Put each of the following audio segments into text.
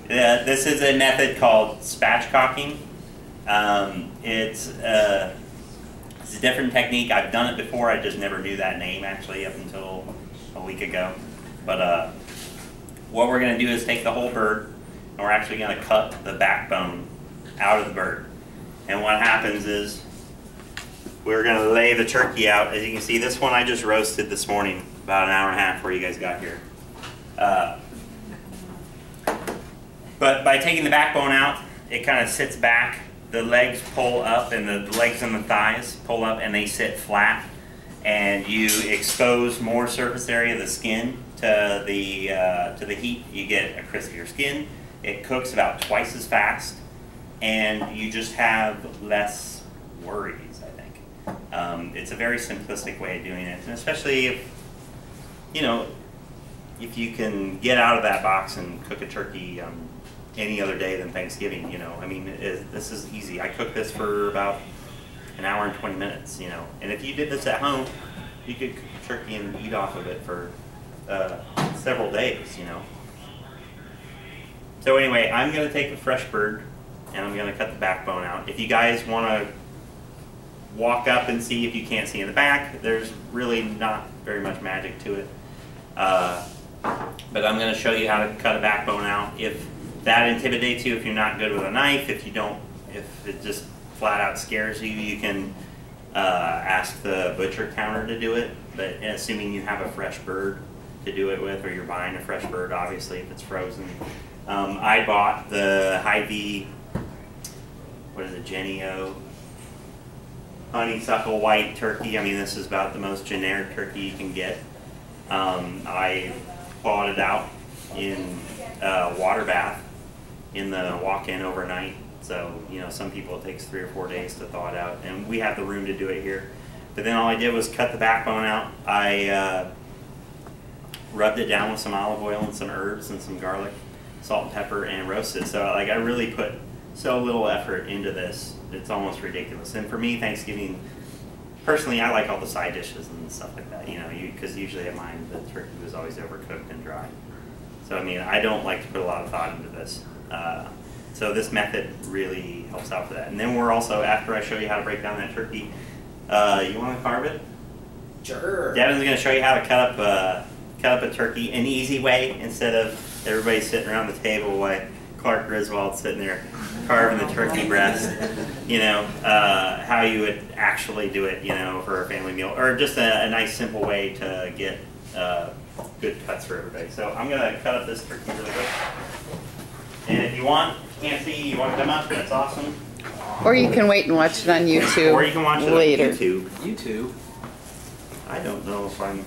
This is a method called spatchcocking. It's a different technique. I've done it before. I just never knew that name actually up until a week ago. But what we're going to do is take the whole bird, and we're actually going to cut the backbone out of the bird. And what happens is we're going to lay the turkey out. As you can see, this one I just roasted this morning, about an hour and a half before you guys got here. But by taking the backbone out, it kind of sits back. The legs pull up, and the legs and the thighs pull up, and they sit flat. And you expose more surface area of the skin to the heat. You get a crispier skin. It cooks about twice as fast, and you just have less worries, I think. It's a very simplistic way of doing it, and especially if, you know, if you can get out of that box and cook a turkey any other day than Thanksgiving, you know. I mean, this is easy. I cook this for about an hour and 20 minutes, you know. And if you did this at home, you could cook a turkey and eat off of it for several days, you know. So anyway, I'm going to take a fresh bird, and I'm going to cut the backbone out. If you guys want to walk up and see if you can't see in the back, there's really not very much magic to it. But I'm going to show you how to cut a backbone out. If that intimidates you, if you're not good with a knife, if it just flat out scares you, you can ask the butcher counter to do it. But assuming you have a fresh bird to do it with, or you're buying a fresh bird, obviously, if it's frozen. I bought the Hy-Vee, what is it, Jenny-O honeysuckle white turkey. I mean, this is about the most generic turkey you can get. I thawed it out in a water bath in the walk-in overnight. So, you know, some people it takes 3 or 4 days to thaw it out, and we have the room to do it here. But then all I did was cut the backbone out. I rubbed it down with some olive oil and some herbs and some garlic, salt and pepper, and roasted. So, like, I really put so little effort into this. It's almost ridiculous. And for me, Thanksgiving, personally, I like all the side dishes and stuff like that, you know, because usually at mine, the turkey was always overcooked and dry. So, I mean, I don't like to put a lot of thought into this. So this method really helps out for that. And then we're also, after I show you how to break down that turkey, you want to carve it? Sure. Devin's going to show you how to cut up a turkey an easy way, instead of everybody sitting around the table while Clark Griswold's sitting there carving the turkey breast. You know, how you would actually do it, you know, for a family meal, or just a nice simple way to get good cuts for everybody. So I'm going to cut up this turkey really quick. And if you want, can't see, you want to come up, that's awesome. Or you can wait and watch it on YouTube. Or you can watch it later. on YouTube. YouTube. I don't know if I'm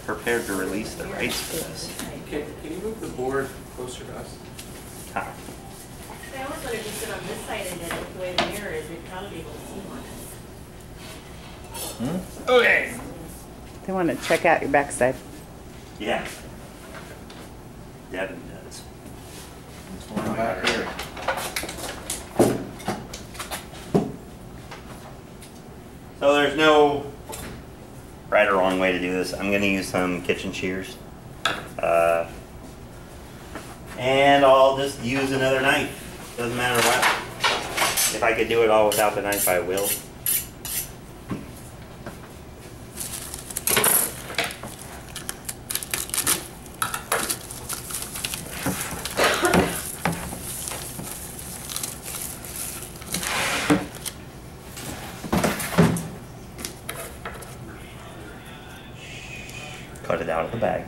prepared to release the rights for this. Can you move the board closer to us? Ah. I almost thought if you sit on this side and then the way the mirror is, we'd probably be able to see one. Okay. They want to check out your backside. Yeah. Devin does. Back here. So there's no right or wrong way to do this. I'm going to use some kitchen shears. And I'll just use another knife. Doesn't matter what. If I could do it all without the knife, I will. Cut it out of the bag.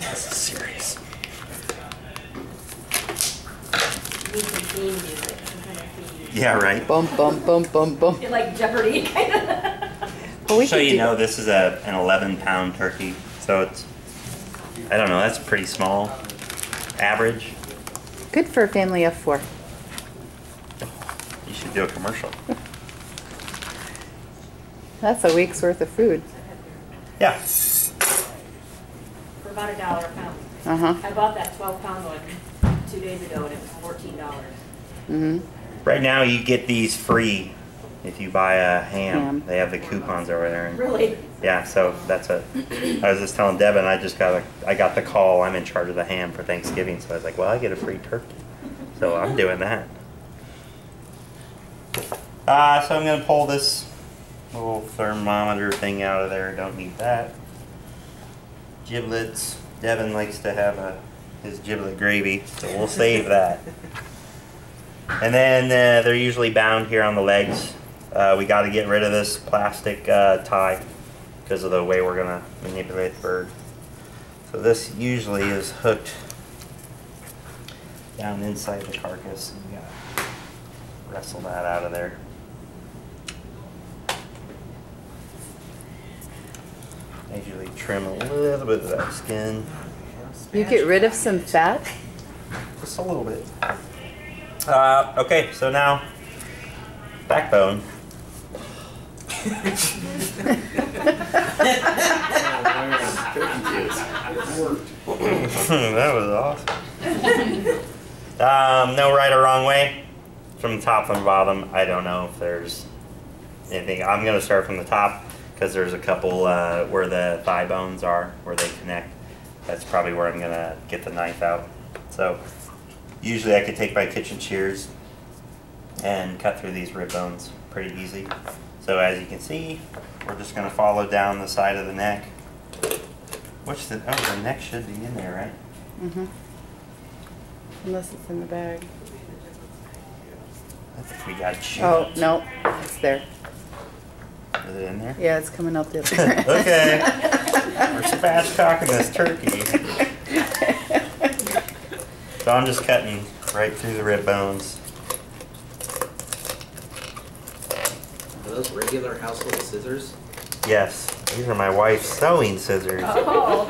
This is serious. Yeah, right. Bum, bum, bum, bum, bum. You're like Jeopardy, kind of. Well, we So could you do- know, this is an 11-pound turkey. So it's, I don't know, that's pretty small. Average. Good for a family of 4. You should do a commercial. That's a week's worth of food. Yeah. For about $1 a pound. Uh-huh. I bought that 12-pound one 2 days ago, and it was $14. Mm-hmm. Right now you get these free if you buy a ham. Ham. They have the coupons over there. And Really? yeah, so that's a. I was just telling Devin, I got the call. I'm in charge of the ham for Thanksgiving, so I was like, well, I get a free turkey, so I'm doing that. So I'm gonna pull this little thermometer thing out of there. Don't need that. Giblets. Devin likes to have his giblet gravy, so we'll save that. And then they're usually bound here on the legs. We got to get rid of this plastic tie because of the way we're gonna manipulate the bird. So this usually is hooked down inside the carcass, and we gotta wrestle that out of there. I usually trim a little bit of that skin. You get rid of some fat? Just a little bit. Okay, so now, backbone. That was awesome. No right or wrong way. From top and bottom, I don't know if there's anything. I'm going to start from the top because there's a couple where the thigh bones are, where they connect. That's probably where I'm going to get the knife out. So usually I could take my kitchen shears and cut through these rib bones pretty easy. So as you can see, we're just going to follow down the side of the neck. The neck should be in there, right? Mm-hmm. Unless it's in the bag. I think we got it. Oh, no, it's there. Is it in there? Yeah, it's coming out the other end. Okay. We're spatchcocking this turkey. So I'm just cutting right through the rib bones. Are those regular household scissors? Yes, these are my wife's sewing scissors. Oh.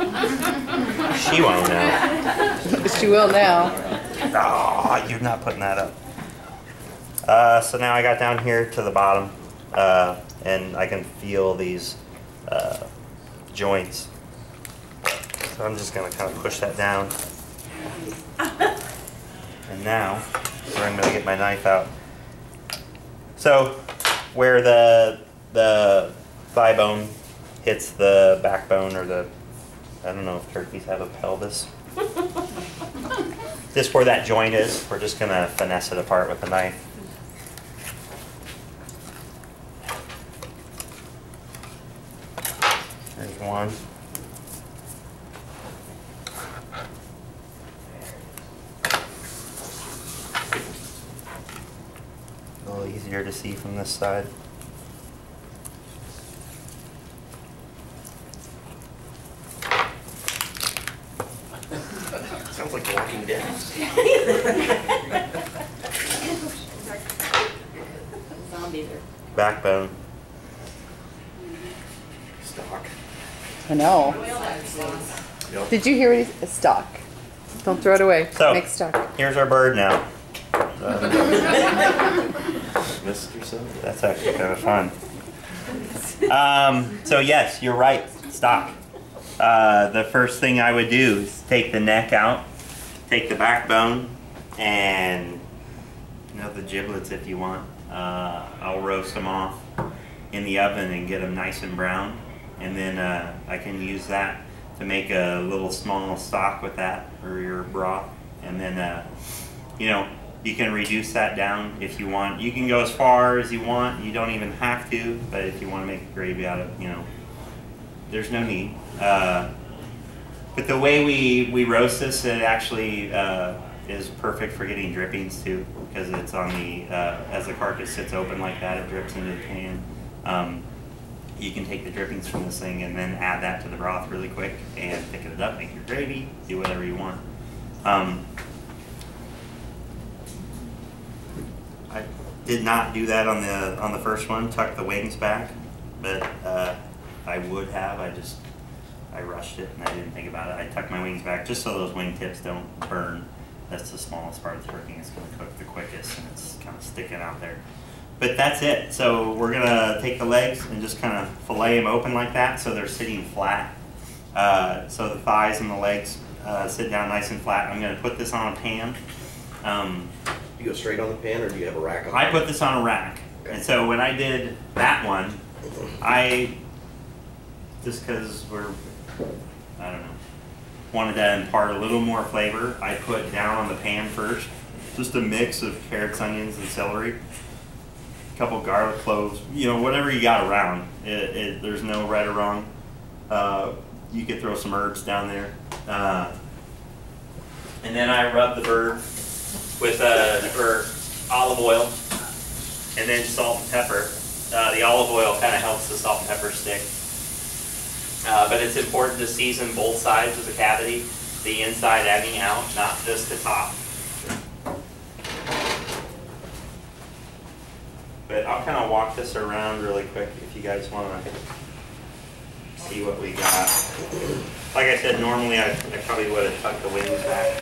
She won't know. She will now. Oh, you're not putting that up. So now I got down here to the bottom, and I can feel these joints. So I'm just going to kind of push that down. And now, I'm going to get my knife out. So, where the thigh bone hits the backbone, or I don't know if turkeys have a pelvis. Just where that joint is, we're just going to finesse it apart with a knife. There's one. A little easier to see from this side. Sounds like Walking Dead. Zombies are. Backbone. Stock. I know. Boil that sauce. Yep. Did you hear what he said? Stock. Don't throw it away. So, Make stock. here's our bird now. Missed or something? That's actually kind of fun. So yes, you're right, stock. The first thing I would do is take the neck out, take the backbone, and the giblets if you want. I'll roast them off in the oven and get them nice and brown. And then I can use that to make a little small stock with that for your broth. And then, you can reduce that down if you want. You can go as far as you want. You don't even have to, but if you want to make a gravy out of, there's no need. But the way we roast this, it actually is perfect for getting drippings too, because it's on the, as the carcass sits open like that, it drips into the pan. You can take the drippings from this thing and then add that to the broth really quick and thicken it up, make your gravy, do whatever you want. I did not do that on the first one, tuck the wings back, but I would have. I rushed it and I didn't think about it. I tucked my wings back just so those wing tips don't burn. That's the smallest part of the turkey. It's going to cook the quickest and it's kind of sticking out there. But that's it. So we're going to take the legs and just kind of fillet them open like that so they're sitting flat. So the thighs and the legs sit down nice and flat. I'm going to put this on a pan. You go straight on the pan, or do you have a rack on? I put this on a rack. Okay. And so when I did that one, just because I don't know, wanted to impart a little more flavor, I put down on the pan first just a mix of carrots, onions, and celery, a couple garlic cloves, whatever you got around. There's no right or wrong. You could throw some herbs down there. And then I rub the bird with olive oil and then salt and pepper. The olive oil kind of helps the salt and pepper stick. But it's important to season both sides of the cavity, the inside and the out, not just the top. But I'll kind of walk this around really quick if you guys want to see what we got. Like I said, normally I probably would have tucked the wings back.